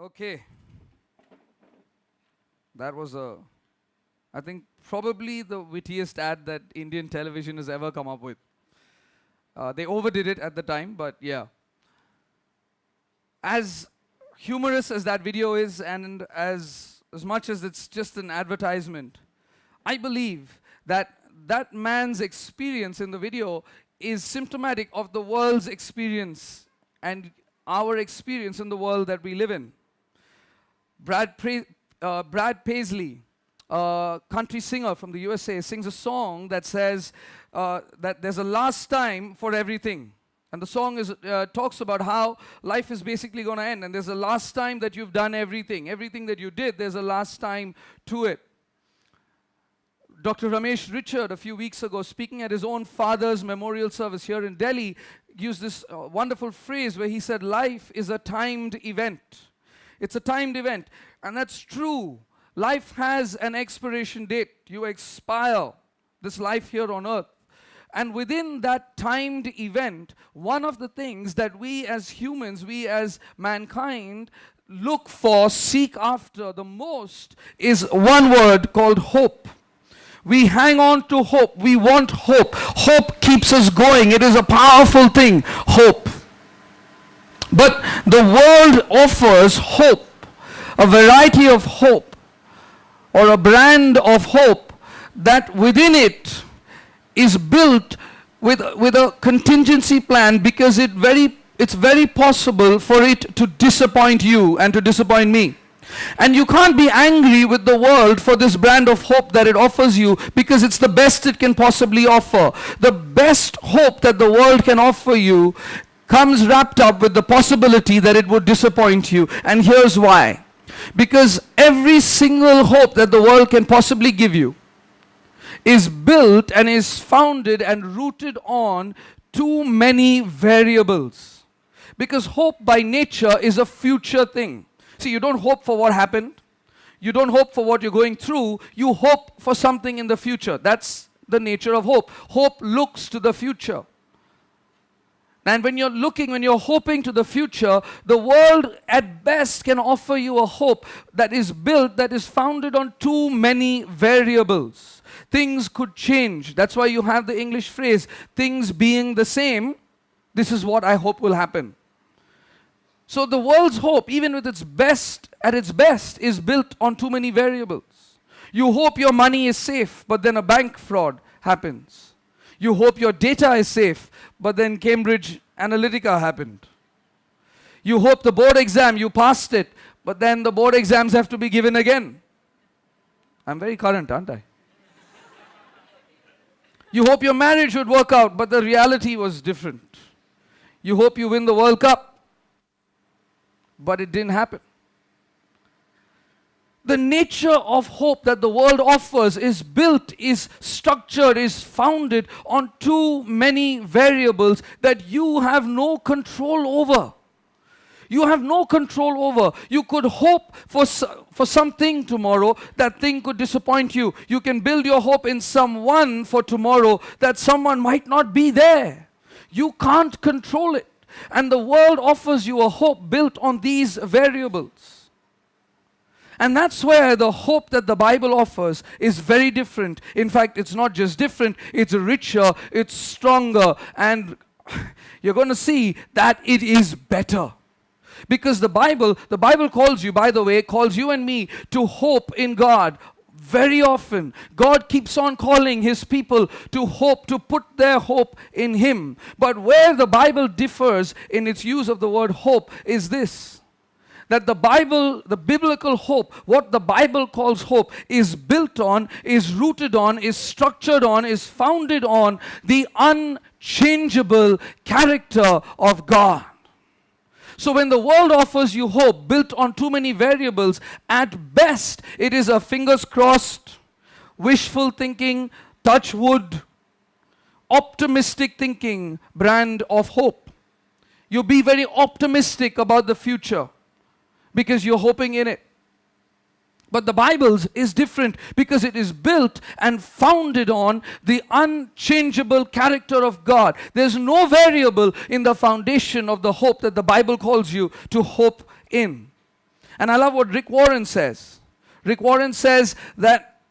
Okay, that was I think, probably the wittiest ad that Indian television has ever come up with. They overdid it at the time, but yeah. As humorous as that video is, and as much as it's just an advertisement, I believe that that man's experience in the video is symptomatic of the world's experience and our experience in the world that we live in. Brad Paisley, a country singer from the USA, sings a song that says that there's a last time for everything. And the song talks about how life is basically going to end. And there's a last time that you've done everything. Everything that you did, there's a last time to it. Dr. Ramesh Richard, a few weeks ago, speaking at his own father's memorial service here in Delhi, used this wonderful phrase where he said, life is a timed event. It's a timed event. And that's true. Life has an expiration date. You expire this life here on earth. And within that timed event, one of the things that we as humans, we as mankind, look for, seek after the most is one word called hope. We hang on to hope. We want hope. Hope keeps us going. It is a powerful thing, hope. But the world offers hope, a variety of hope, or a brand of hope that within it is built with a contingency plan, because it's very possible for it to disappoint you and to disappoint me. And you can't be angry with the world for this brand of hope that it offers you, because it's the best it can possibly offer. The best hope that the world can offer you comes wrapped up with the possibility that it would disappoint you. And here's why. Because every single hope that the world can possibly give you is built and is founded and rooted on too many variables. Because hope by nature is a future thing. See, you don't hope for what happened. You don't hope for what you're going through. You hope for something in the future. That's the nature of hope. Hope looks to the future. And when you're hoping to the future, the world at best can offer you a hope that is built, that is founded on too many variables. Things could change. That's why you have the English phrase, things being the same, this is what I hope will happen. So the world's hope, even with its best, at its best, is built on too many variables. You hope your money is safe, but then a bank fraud happens. You hope your data is safe, but then Cambridge Analytica happened. You hope the board exam, you passed it, but then the board exams have to be given again. I'm very current, aren't I? You hope your marriage would work out, but the reality was different. You hope you win the World Cup, but it didn't happen. The nature of hope that the world offers is built, is structured, is founded on too many variables that you have no control over. You have no control over. You could hope for something tomorrow. That thing could disappoint you. You can build your hope in someone for tomorrow. That someone might not be there. You can't control it. And the world offers you a hope built on these variables. And that's where the hope that the Bible offers is very different. In fact, it's not just different, it's richer, it's stronger, and you're going to see that it is better. Because the Bible calls you, by the way, calls you and me to hope in God. Very often, God keeps on calling His people to hope, to put their hope in Him. But where the Bible differs in its use of the word hope is this. That the biblical hope, what the Bible calls hope, is built on, is rooted on, is structured on, is founded on the unchangeable character of God. So when the world offers you hope built on too many variables, at best it is a fingers crossed, wishful thinking, touch wood, optimistic thinking brand of hope. You'll be very optimistic about the future because you're hoping in it. But the Bible's is different because it is built and founded on the unchangeable character of God. There's no variable in the foundation of the hope that the Bible calls you to hope in. And I love what Rick Warren says. Rick Warren says that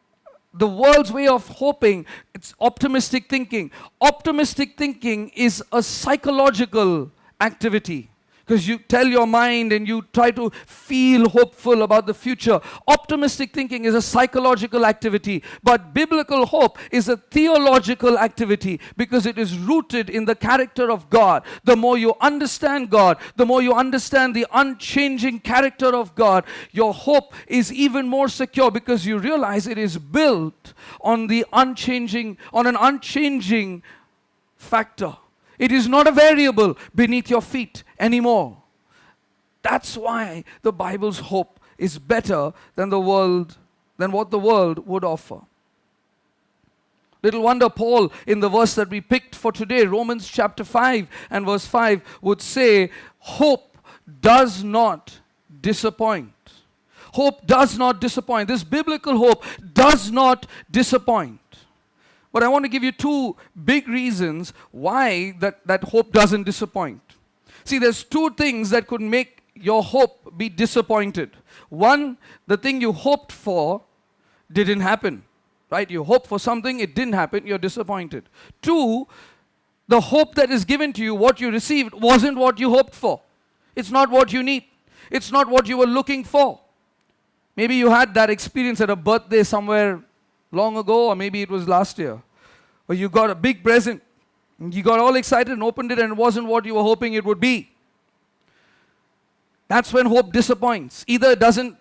the world's way of hoping, it's optimistic thinking. Optimistic thinking is a psychological activity. Because you tell your mind and you try to feel hopeful about the future. Optimistic thinking is a psychological activity, but biblical hope is a theological activity because it is rooted in the character of God. The more you understand God, the more you understand the unchanging character of God, your hope is even more secure because you realize it is built on an unchanging factor. It is not a variable beneath your feet anymore. That's why the Bible's hope is better than what the world would offer. Little wonder Paul, in the verse that we picked for today, Romans chapter 5 and verse 5, would say, hope does not disappoint. Hope does not disappoint. This biblical hope does not disappoint. But I want to give you two big reasons why that hope doesn't disappoint. See, there's two things that could make your hope be disappointed. One, the thing you hoped for didn't happen. Right? You hoped for something, it didn't happen, you're disappointed. Two, the hope that is given to you, what you received, wasn't what you hoped for. It's not what you need. It's not what you were looking for. Maybe you had that experience at a birthday somewhere long ago, or maybe it was last year, or you got a big present, and you got all excited and opened it and it wasn't what you were hoping it would be. That's when hope disappoints. Either it doesn't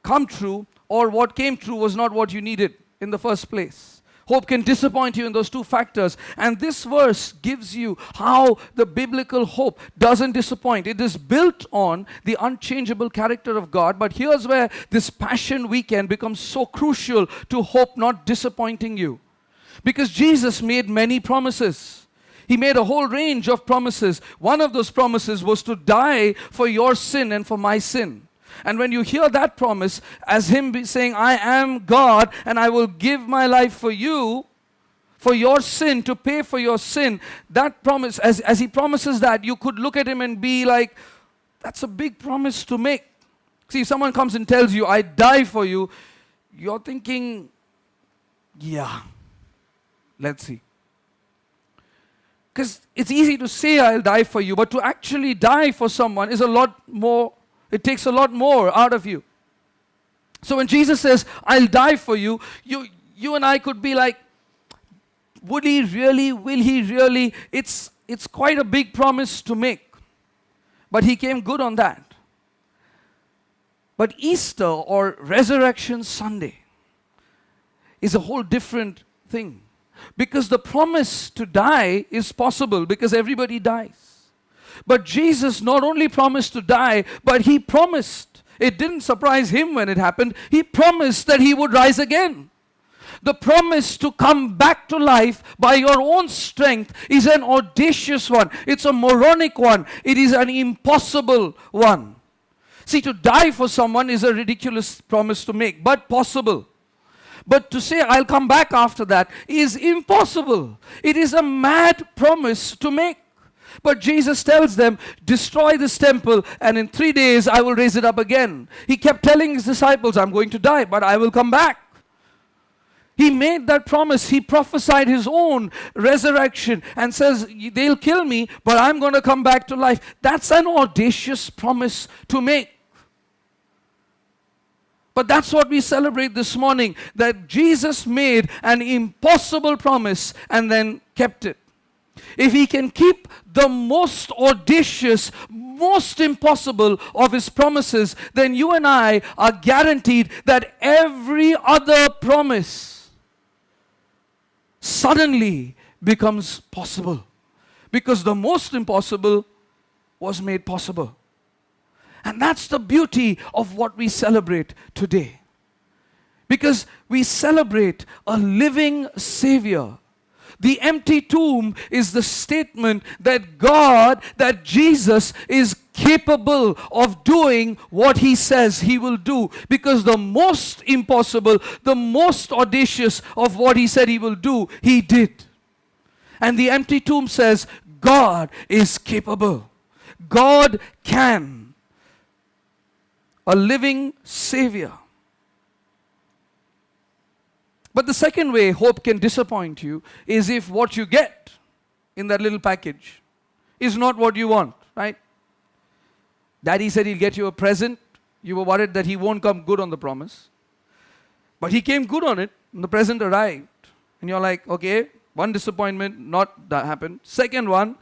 come true, or what came true was not what you needed in the first place. Hope can disappoint you in those two factors. And this verse gives you how the biblical hope doesn't disappoint. It is built on the unchangeable character of God. But here's where this Passion Weekend becomes so crucial to hope not disappointing you. Because Jesus made many promises. He made a whole range of promises. One of those promises was to die for your sin and for my sin. And when you hear that promise as him saying, I am God and I will give my life for you, for your sin, to pay for your sin, that promise, as he promises that, you could look at him and be like, that's a big promise to make. See, if someone comes and tells you, I die for you, you're thinking, yeah, let's see. Because it's easy to say I'll die for you, but to actually die for someone is a lot more. It takes a lot more out of you. So when Jesus says, I'll die for you, you and I could be like, would he really? Will he really? It's quite a big promise to make. But he came good on that. But Easter or Resurrection Sunday is a whole different thing. Because the promise to die is possible because everybody dies. But Jesus not only promised to die, but he promised. It didn't surprise him when it happened. He promised that he would rise again. The promise to come back to life by your own strength is an audacious one. It's a moronic one. It is an impossible one. See, to die for someone is a ridiculous promise to make, but possible. But to say, I'll come back after that is impossible. It is a mad promise to make. But Jesus tells them, destroy this temple and in 3 days I will raise it up again. He kept telling his disciples, I'm going to die, but I will come back. He made that promise. He prophesied his own resurrection and says, they'll kill me, but I'm going to come back to life. That's an audacious promise to make. But that's what we celebrate this morning, that Jesus made an impossible promise and then kept it. If he can keep the most audacious, most impossible of his promises, then you and I are guaranteed that every other promise suddenly becomes possible. Because the most impossible was made possible. And that's the beauty of what we celebrate today. Because we celebrate a living Savior. The empty tomb is the statement that God, that Jesus is capable of doing what he says he will do. Because the most impossible, the most audacious of what he said he will do, he did. And the empty tomb says, God is capable. God can. a living Savior. But the second way hope can disappoint you is if what you get in that little package is not what you want, right? Daddy said he'll get you a present. You were worried that he won't come good on the promise. But he came good on it, and the present arrived. And you're like, okay, one disappointment, not that happened. Second one,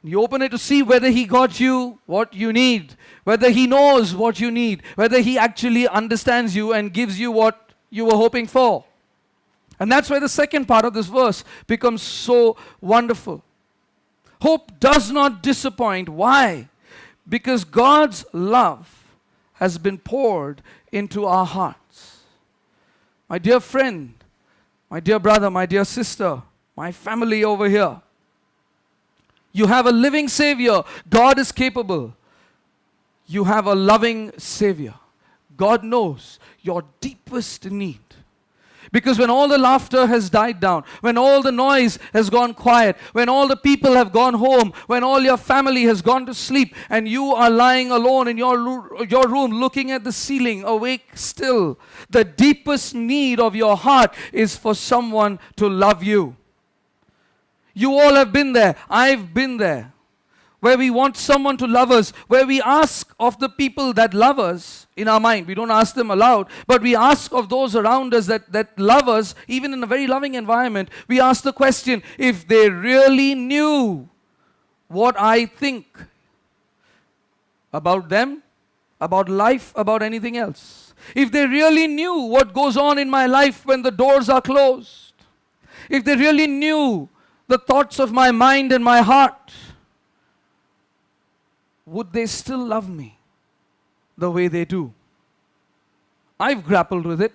you open it to see whether he got you what you need, whether he knows what you need, whether he actually understands you and gives you what you were hoping for. And that's why the second part of this verse becomes so wonderful. Hope does not disappoint. Why? Because God's love has been poured into our hearts. My dear friend, my dear brother, my dear sister, my family over here, you have a living Savior. God is capable. You have a loving Savior. God knows your deepest need. Because when all the laughter has died down, when all the noise has gone quiet, when all the people have gone home, when all your family has gone to sleep, and you are lying alone in your room looking at the ceiling, awake still, the deepest need of your heart is for someone to love you. You all have been there. I've been there. Where we want someone to love us, where we ask of the people that love us in our mind. We don't ask them aloud, but we ask of those around us that love us, even in a very loving environment. We ask the question, if they really knew what I think about them, about life, about anything else. If they really knew what goes on in my life when the doors are closed. If they really knew the thoughts of my mind and my heart, would they still love me the way they do? I've grappled with it.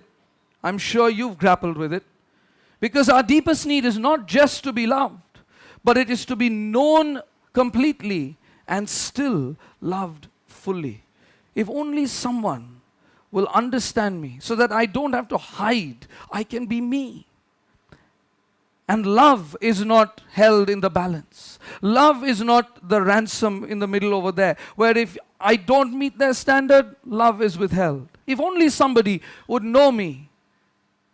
I'm sure you've grappled with it. Because our deepest need is not just to be loved, but it is to be known completely and still loved fully. If only someone will understand me so that I don't have to hide, I can be me. And love is not held in the balance. Love is not the ransom in the middle over there, where if I don't meet their standard, love is withheld. If only somebody would know me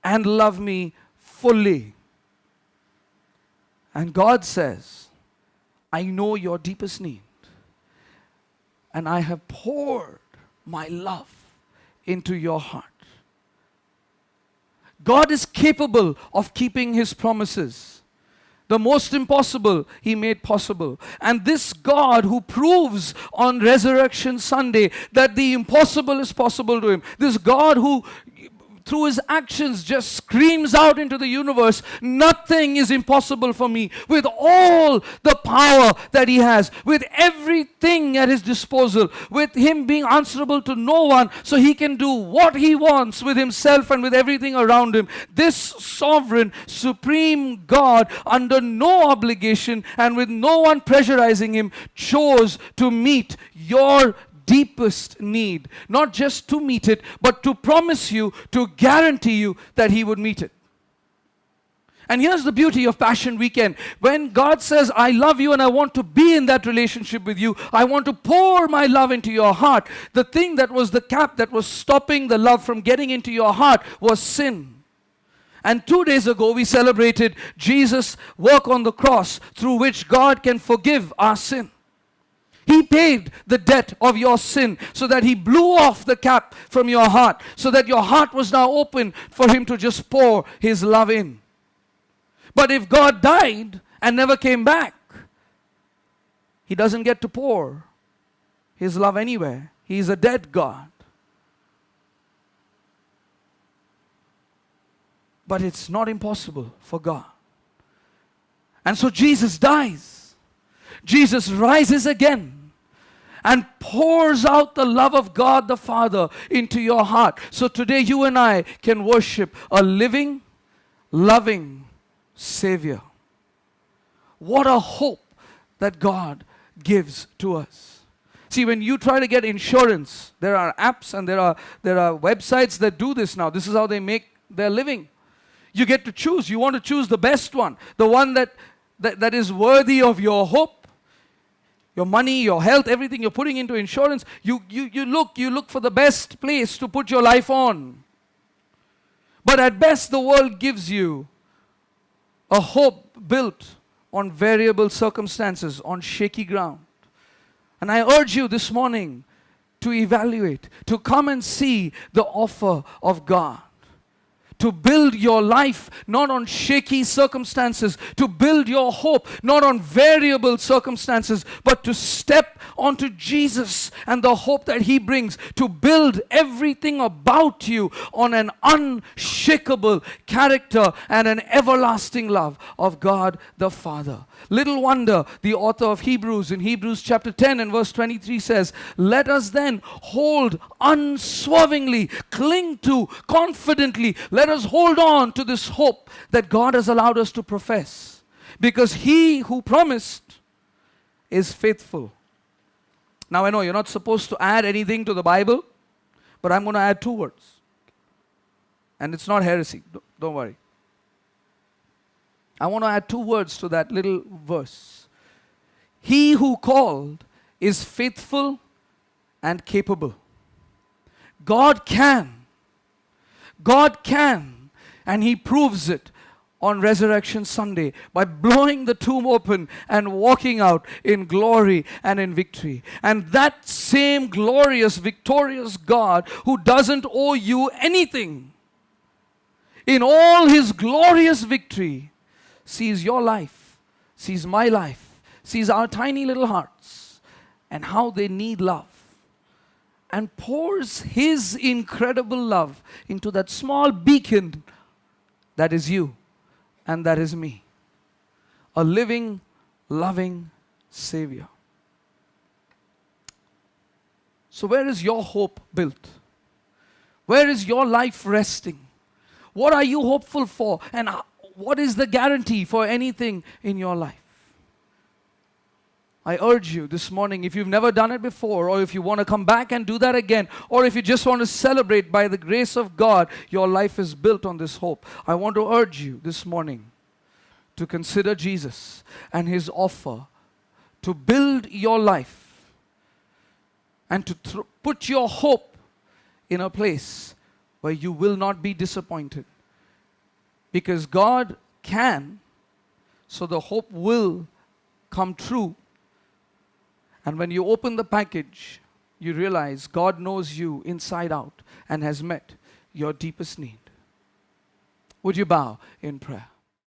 and love me fully. And God says, I know your deepest need, and I have poured my love into your heart. God is capable of keeping His promises. The most impossible, He made possible. And this God who proves on Resurrection Sunday that the impossible is possible to Him, this God who through His actions just screams out into the universe, nothing is impossible for me. With all the power that He has, with everything at His disposal, with Him being answerable to no one, so He can do what He wants with Himself and with everything around Him. This sovereign, supreme God, under no obligation and with no one pressurizing Him, chose to meet your deepest need. Not just to meet it, but to promise you, to guarantee you that He would meet it. And here's the beauty of Passion Weekend. When God says, I love you and I want to be in that relationship with you, I want to pour my love into your heart, the thing that was the cap that was stopping the love from getting into your heart was sin. And 2 days ago, we celebrated Jesus' work on the cross through which God can forgive our sin. He paid the debt of your sin so that He blew off the cap from your heart, so that your heart was now open for Him to just pour His love in. But if God died and never came back, He doesn't get to pour His love anywhere. He's a dead God. But it's not impossible for God. And so Jesus dies. Jesus rises again and pours out the love of God the Father into your heart. So today you and I can worship a living, loving Savior. What a hope that God gives to us. See, when you try to get insurance, there are apps and there are websites that do this now. This is how they make their living. You get to choose. You want to choose the best one, the one that is worthy of your hope. Your money, your health, everything you're putting into insurance, you look for the best place to put your life on. But at best, the world gives you a hope built on variable circumstances, on shaky ground. And I urge you this morning to evaluate, to come and see the offer of God. To build your life not on shaky circumstances, to build your hope not on variable circumstances, but to step onto Jesus and the hope that He brings, to build everything about you on an unshakable character and an everlasting love of God the Father. Little wonder the author of Hebrews in Hebrews chapter 10 and verse 23 says, "Let us then hold unswervingly, cling to confidently, let us hold on to this hope that God has allowed us to profess, because He who promised is faithful." Now I know you're not supposed to add anything to the Bible, but I'm going to add 2 words. And it's not heresy, don't worry. I want to add 2 words to that little verse. He who called is faithful and capable. God can. God can. And He proves it on Resurrection Sunday by blowing the tomb open and walking out in glory and in victory. And that same glorious, victorious God who doesn't owe you anything, in all His glorious victory, sees your life, sees my life, sees our tiny little hearts and how they need love, and pours His incredible love into that small beacon that is you and that is me. A living, loving Savior. So where is your hope built? Where is your life resting? What are you hopeful for? And what is the guarantee for anything in your life? I urge you this morning, if you've never done it before, or if you want to come back and do that again, or if you just want to celebrate by the grace of God, your life is built on this hope. I want to urge you this morning to consider Jesus and His offer to build your life and to put your hope in a place where you will not be disappointed. Because God can, so the hope will come true. And when you open the package, you realize God knows you inside out and has met your deepest need. Would you bow in prayer?